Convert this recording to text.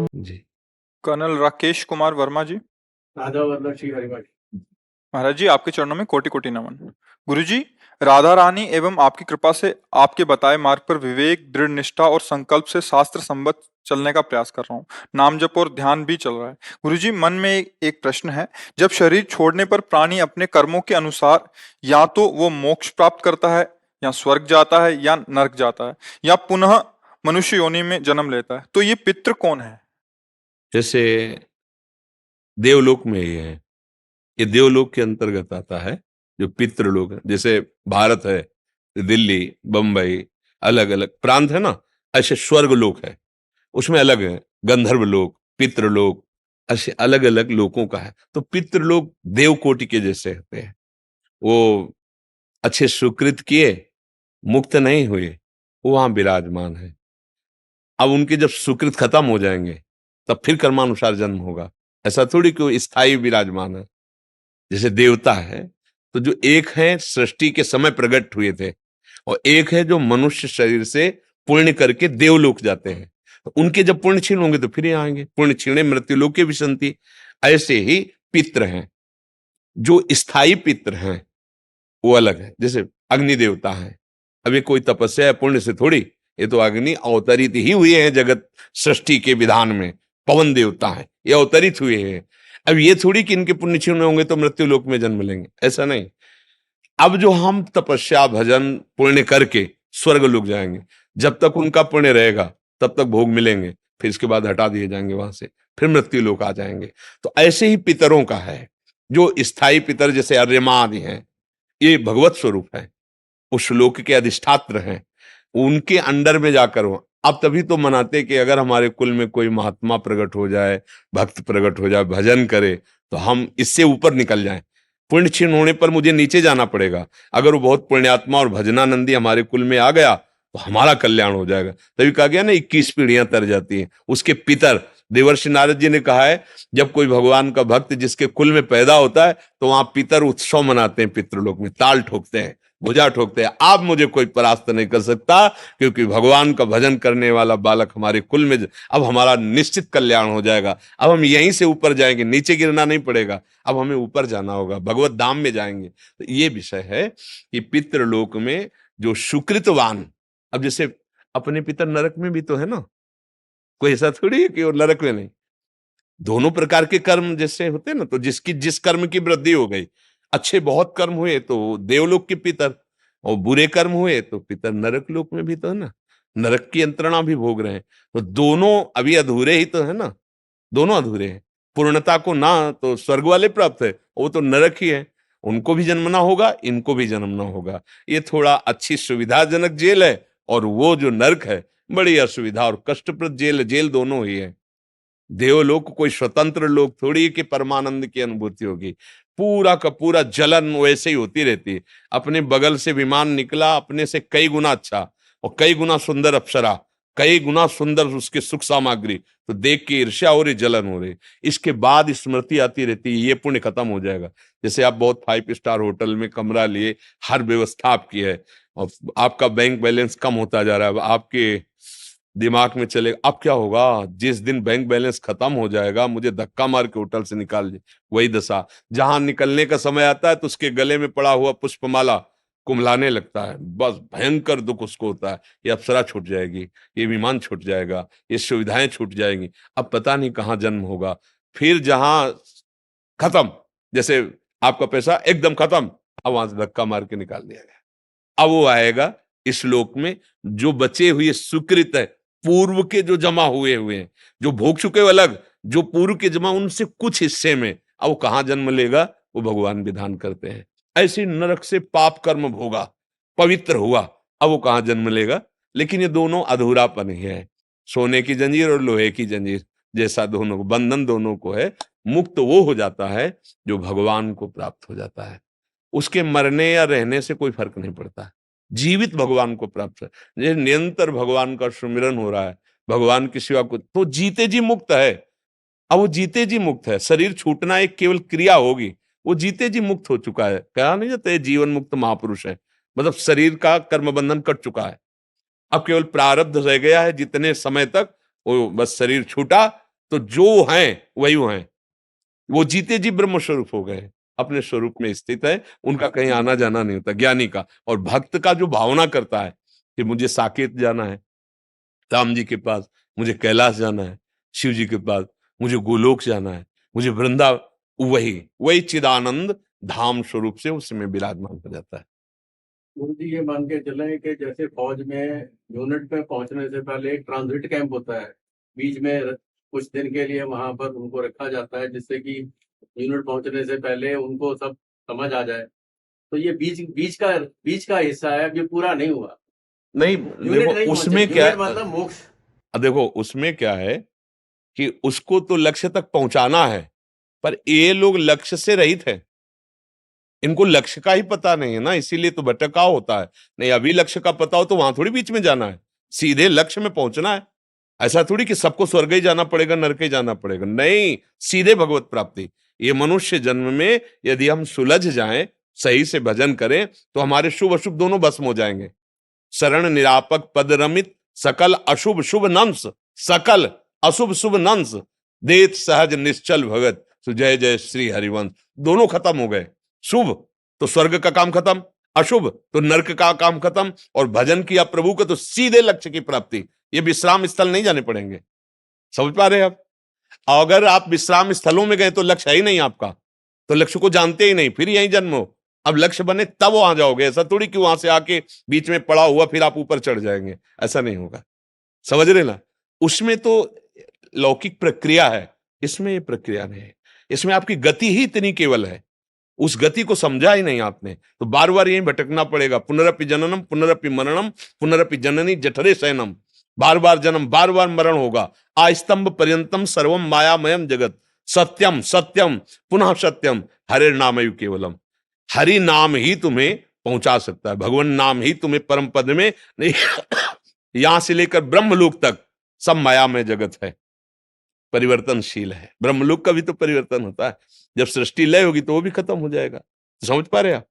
जी। Colonel Rakesh Kumar Verma जी। राधा वल्लभ श्री हरिवंश। महाराज जी, आपके चरणों में कोटि कोटि नमन। गुरु जी, राधा रानी एवं आपकी कृपा से आपके बताए मार्ग पर विवेक, दृढ़ निष्ठा और संकल्प से शास्त्र संबद्ध चलने का प्रयास कर रहा हूँ। नाम जप और ध्यान भी चल रहा है। गुरु जी, मन में एक प्रश्न है। जब शरीर छोड़ने पर प्राणी अपने कर्मों के अनुसार या तो वो मोक्ष प्राप्त करता है, या स्वर्ग जाता है, या नरक जाता है, या पुनः मनुष्य योनि में जन्म लेता है, तो ये पितृ कौन है? जैसे देवलोक में ये है, ये देवलोक के अंतर्गत आता है। जो पितृलोक है, जैसे भारत है, दिल्ली, बंबई, अलग अलग प्रांत है ना, ऐसे स्वर्ग लोक है, उसमें अलग है। गंधर्व लोक, पितृलोक, ऐसे अलग अलग लोकों का है। तो पितृलोक देव कोटि के जैसे होते हैं। वो अच्छे सुकृत किए, मुक्त नहीं हुए, वो वहां विराजमान है। अब उनके जब सुकृत खत्म हो जाएंगे, तब फिर कर्मानुसार जन्म होगा। ऐसा थोड़ी कि वो स्थायी विराजमान है। जैसे देवता है, तो जो एक है सृष्टि के समय प्रकट हुए थे, और एक है जो मनुष्य शरीर से पुण्य करके देवलोक जाते हैं। तो उनके जब पुण्य क्षीण होंगे तो फिर यहाँ आएंगे। पुण्य क्षीणे मृत्यु लोके विशंति। ऐसे ही पितृ हैं। जो स्थायी पितृ हैं वो अलग है। जैसे अग्नि देवता है, अब ये कोई तपस्या या पुण्य से थोड़ी, ये तो अग्नि अवतरित ही हुए हैं जगत सृष्टि के विधान में। पवन देवता है, ये अवतरित हुए हैं। अब ये थोड़ी कि इनके पुण्य क्षीण होंगे तो मृत्यु लोक में जन्म लेंगे, ऐसा नहीं। अब जो हम तपस्या भजन पुण्य करके स्वर्ग लोग जाएंगे, जब तक उनका पुण्य रहेगा तब तक भोग मिलेंगे, फिर इसके बाद हटा दिए जाएंगे वहां से, फिर मृत्यु लोक आ जाएंगे। तो ऐसे ही पितरों का है। जो स्थायी पितर जैसे अर्यमा आदि हैं, ये भगवत स्वरूप है, उस लोक के अधिष्ठात्र हैं। उनके अंडर में जाकर हो। अब तभी तो मनाते कि अगर हमारे कुल में कोई महात्मा प्रकट हो जाए, भक्त प्रकट हो जाए, भजन करे, तो हम इससे ऊपर निकल जाएं। पुण्य क्षीण होने पर मुझे नीचे जाना पड़ेगा। अगर वो बहुत पुण्यात्मा और भजनानंदी हमारे कुल में आ गया तो हमारा कल्याण हो जाएगा। तभी कहा गया ना 21 पीढ़ियां तर जाती हैं उसके पितर। देवर्षि नारद जी ने कहा है, जब कोई भगवान का भक्त जिसके कुल में पैदा होता है तो वहां पितर उत्सव मनाते हैं, पितृलोक में ताल ठोकते हैं, भुजा ठोकते हैं। आप मुझे कोई परास्त नहीं कर सकता, क्योंकि भगवान का भजन करने वाला बालक हमारे कुल में। अब हमारा निश्चित कल्याण हो जाएगा। अब हम यहीं से ऊपर जाएंगे, नीचे गिरना नहीं पड़ेगा। अब हमें ऊपर जाना होगा, भगवत धाम में जाएंगे। तो ये विषय है कि पितृलोक में जो सुकृतवान, अब जैसे अपने पितर नरक में भी तो है ना, कोई ऐसा थोड़ी है कि वो नरक में नहीं। दोनों प्रकार के कर्म जैसे होते हैं ना, तो जिसकी जिस कर्म की वृद्धि हो गई, अच्छे बहुत कर्म हुए तो देवलोक के पितर, और बुरे कर्म हुए तो पितर नरक लोक में भी तो है ना, नरक की यंत्रणा भी भोग रहे हैं। तो दोनों अभी अधूरे ही तो है ना, दोनों अधूरे हैं। पूर्णता को ना तो स्वर्ग वाले प्राप्त है, वो तो नरक ही है। उनको भी जन्मना होगा, इनको भी जन्मना होगा। ये थोड़ा अच्छी सुविधाजनक जेल है, और वो जो नरक है बड़ी असुविधा और कष्टप्रद जेल है। जेल दोनों ही है। देवलोक कोई स्वतंत्र लोक थोड़ी कि परमानंद की अनुभूति होगी। पूरा का पूरा जलन वैसे ही होती रहती है। अपने बगल से विमान निकला, अपने से कई गुना अच्छा और कई गुना सुंदर अप्सरा, कई गुना सुंदर उसके सुख सामग्री, तो देख के ईर्ष्या हो रही, जलन हो रही। इसके बाद स्मृति आती रहती है, ये पुण्य खत्म हो जाएगा। जैसे आप बहुत 5 स्टार होटल में कमरा लिए, हर व्यवस्था आपकी है, और आपका बैंक बैलेंस कम होता जा रहा है। आपके दिमाग में चले अब क्या होगा, जिस दिन बैंक बैलेंस खत्म हो जाएगा मुझे धक्का मार के होटल से निकाल दे। वही दशा, जहां निकलने का समय आता है तो उसके गले में पड़ा हुआ पुष्पमाला कुम्हलाने लगता है। बस भयंकर दुख उसको होता है, ये अप्सरा छूट जाएगी, ये विमान छूट जाएगा, ये सुविधाएं छूट जाएंगी। अब पता नहीं कहाँ जन्म होगा। फिर जहां खत्म, जैसे आपका पैसा एकदम खत्म, अब वहां से धक्का मार के निकाल दिया गया। अब वो आएगा इस लोक में, जो बचे हुए सुकृत है, पूर्व के जो जमा हुए हुए हैं, जो भोग चुके हो अलग, जो पूर्व के जमा उनसे कुछ हिस्से में, अब वो कहां जन्म लेगा, वो भगवान विधान करते हैं। ऐसे नरक से पाप कर्म भोगा, पवित्र हुआ, अब वो कहां जन्म लेगा। लेकिन ये दोनों अधूरापन ही है। सोने की जंजीर और लोहे की जंजीर जैसा दोनों को बंधन, दोनों को है। मुक्त वो हो जाता है जो भगवान को प्राप्त हो जाता है। उसके मरने या रहने से कोई फर्क नहीं पड़ता। जीवित भगवान को प्राप्त है। ये निरंतर भगवान का सुमिरन हो रहा है, भगवान की सेवा को, तो जीते जी मुक्त है। अब वो जीते जी मुक्त है। शरीर छूटना एक केवल क्रिया होगी, वो जीते जी मुक्त हो चुका है। कहा नहीं जाता, जीवन मुक्त महापुरुष है। मतलब शरीर का कर्म बंधन कट चुका है। अब केवल प्रारब्ध रह गया है, जितने समय तक वो बस शरीर छूटा तो जो हैं वही हैं, वो जीते जी ब्रह्म स्वरूप हो गए, अपने स्वरूप में स्थित है, उनका कहीं आना जाना नहीं होता ज्ञानी का। और भक्त का जो भावना करता है कि मुझे साकेत जाना है, राम जी के पास, मुझे कैलाश जाना है, शिव जी के पास, मुझे गोलोक जाना है, मुझे वृंदा, वही वही चिदानंद धाम स्वरूप से उसमें विराजमान हो जाता है। गुरु जी ये मान के चलें कि जैसे फौज में यूनिट पे पहुंचने से पहले एक ट्रांजिट कैंप होता है, बीच में कुछ दिन के लिए वहां पर उनको रखा जाता है, जिससे कि यूनिट पहुंचने से पहले उनको सब समझ आ जाए। तो ये बीच का हिस्सा है, अभी पूरा नहीं हुआ। नहीं, यूनिट देखो नहीं पहुंचे, उसमें क्या, यूनिट मतलब मोक्ष। देखो उसमें क्या है कि उसको तो लक्ष्य तक पहुंचाना है, पर ये लोग लक्ष्य से रहित हैं, इनको लक्ष्य का ही पता नहीं है ना, इसीलिए तो भटकाव होता है। नहीं, अभी लक्ष्य का पता हो तो वहां थोड़ी बीच में जाना है, सीधे लक्ष्य में पहुंचना है। ऐसा थोड़ी कि सबको स्वर्ग ही जाना पड़ेगा, नरक ही जाना पड़ेगा, नहीं, सीधे भगवत प्राप्ति। ये मनुष्य जन्म में यदि हम सुलझ जाएं, सही से भजन करें, तो हमारे शुभ अशुभ दोनों भस्म हो जाएंगे। शरण निरापक पद रमित, सकल अशुभ शुभ नंस, सकल अशुभ शुभ नंस, देत सहज निश्चल भगत, सो जय जय श्री हरिवंश। दोनों खत्म हो गए, शुभ तो स्वर्ग का काम खत्म, अशुभ तो नरक का काम खत्म, और भजन किया प्रभु का तो सीधे लक्ष्य की प्राप्ति। ये विश्राम स्थल नहीं जाने पड़ेंगे, समझ पा रहे हैं आप? अगर आप विश्राम स्थलों में गए तो लक्ष्य है ही नहीं आपका, तो लक्ष्य को जानते ही नहीं, फिर यहीं जन्म हो। अब लक्ष्य बने तब वहां जाओगे, ऐसा थोड़ी कि वहां से आके बीच में पड़ा हुआ फिर आप ऊपर चढ़ जाएंगे, ऐसा नहीं होगा। समझ रहे ना? उसमें तो लौकिक प्रक्रिया है, इसमें ये प्रक्रिया नहीं है। इसमें आपकी गति ही इतनी केवल है, उस गति को समझा ही नहीं आपने, तो बार बार यहीं भटकना पड़ेगा। पुनरपि जननम पुनरपि मरणम पुनरपि जननी जठरे शयनम, बार बार जन्म बार बार मरण होगा। आस्तंभ पर्यंतम सर्वम मायामयम जगत, सत्यम सत्यम पुनः सत्यम, हरे नाम केवलम। हरि नाम ही तुम्हें पहुंचा सकता है, भगवान नाम ही तुम्हें परम पद में नहीं यहां से लेकर ब्रह्मलोक तक सब मायामय जगत है, परिवर्तनशील है। ब्रह्मलोक का भी तो परिवर्तन होता है, जब सृष्टि लय होगी तो वो भी खत्म हो जाएगा। समझ पा रहे आप?